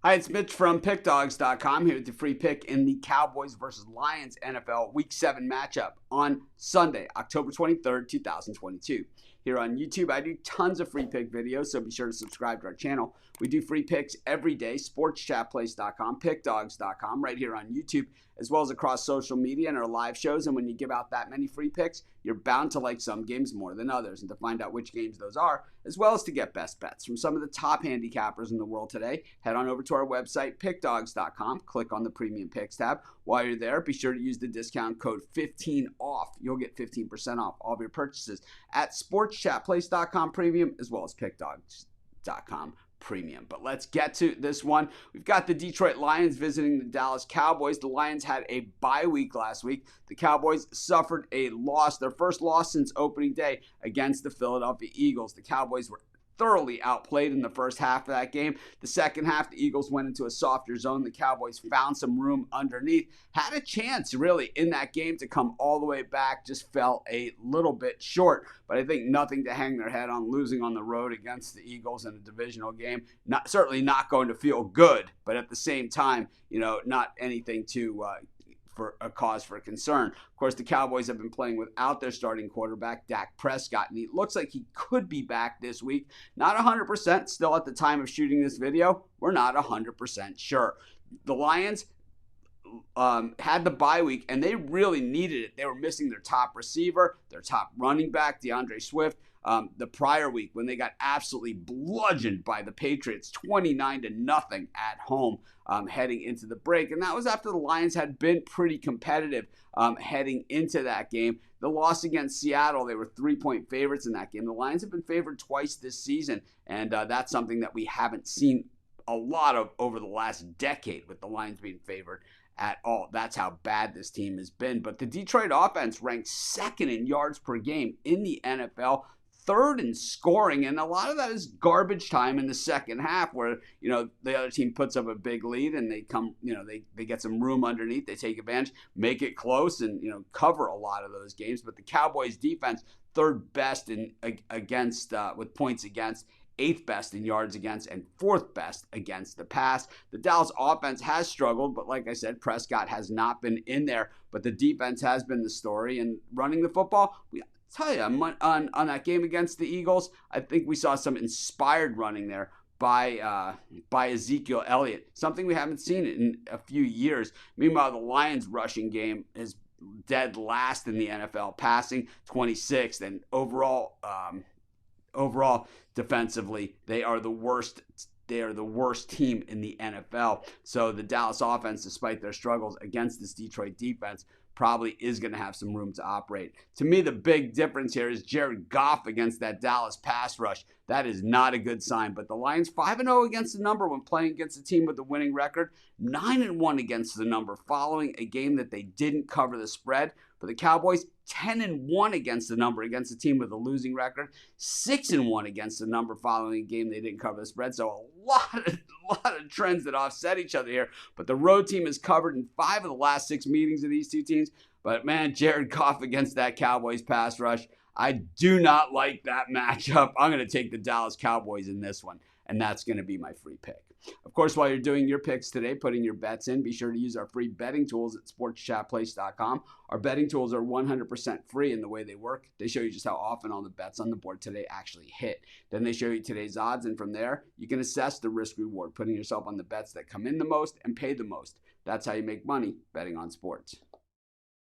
Hi, it's Mitch from Pickdawgz.com here with the free pick in the Cowboys versus Lions NFL Week 7 matchup on Sunday, October 23rd, 2022. Here on YouTube, I do tons of free pick videos, so be sure to subscribe to our channel. We do free picks every day, sportschatplace.com, pickdawgz.com, right here on YouTube, as well as across social media and our live shows. And when you give out that many free picks, you're bound to like some games more than others. And to find out which games those are, as well as to get best bets from some of the top handicappers in the world today, head on over to our website, pickdawgz.com, click on the Premium Picks tab. While you're there, be sure to use the discount code 15OFF. You'll get 15% off all of your purchases at sportschatplace.com Premium, as well as pickdawgz.com Premium. But let's get to this one. We've got the Detroit Lions visiting the Dallas Cowboys. The Lions had a bye week last week. The Cowboys suffered a loss, their first loss since opening day against the Philadelphia Eagles. The Cowboys were thoroughly outplayed in the first half of that game. The second half, the Eagles went into a softer zone. The Cowboys found some room underneath, had a chance really in that game to come all the way back, just fell a little bit short. But I think nothing to hang their head on, losing on the road against the Eagles in a divisional game. Certainly not going to feel good, but at the same time, not anything to for a cause for concern. Of course, the Cowboys have been playing without their starting quarterback, Dak Prescott, and he looks like he could be back this week. Not 100%, still at the time of shooting this video, we're not 100% sure. The Lions had the bye week, and they really needed it. They were missing their top receiver, their top running back, DeAndre Swift. The prior week when they got absolutely bludgeoned by the Patriots 29-0 at home heading into the break. And that was after the Lions had been pretty competitive heading into that game. The loss against Seattle, they were 3-point favorites in that game. The Lions have been favored twice this season, and that's something that we haven't seen a lot of over the last decade, with the Lions being favored at all. That's how bad this team has been. But the Detroit offense ranked second in yards per game in the NFL, third in scoring, and a lot of that is garbage time in the second half, where the other team puts up a big lead and they come, they get some room underneath, they take advantage, make it close, and cover a lot of those games. But the Cowboys defense, third best in against with points against, eighth best in yards against, and fourth best against the pass. The Dallas offense has struggled, but like I said, Prescott has not been in there, but the defense has been the story. And running the football, tell you, on that game against the Eagles, I think we saw some inspired running there by Ezekiel Elliott, something we haven't seen in a few years. Meanwhile, the Lions rushing game is dead last in the NFL, passing 26th, and overall defensively, they are the worst. They are the worst team in the NFL. So the Dallas offense, despite their struggles against this Detroit defense, probably is going to have some room to operate. To me, the big difference here is Jared Goff against that Dallas pass rush. That is not a good sign. But the Lions 5-0 against the number when playing against a team with a winning record, 9-1 against the number following a game that they didn't cover the spread. For the Cowboys, 10-1 against the number against a team with a losing record, 6-1 against the number following a game they didn't cover the spread. So a lot of trends that offset each other here. But the road team is covered in 5 of the last 6 meetings of these two teams. But man, Jared Goff against that Cowboys pass rush, I do not like that matchup. I'm going to take the Dallas Cowboys in this one, and that's going to be my free pick. Of course, while you're doing your picks today, putting your bets in, be sure to use our free betting tools at sportschatplace.com. Our betting tools are 100% free in the way they work. They show you just how often all the bets on the board today actually hit. Then they show you today's odds, and from there, you can assess the risk-reward, putting yourself on the bets that come in the most and pay the most. That's how you make money betting on sports.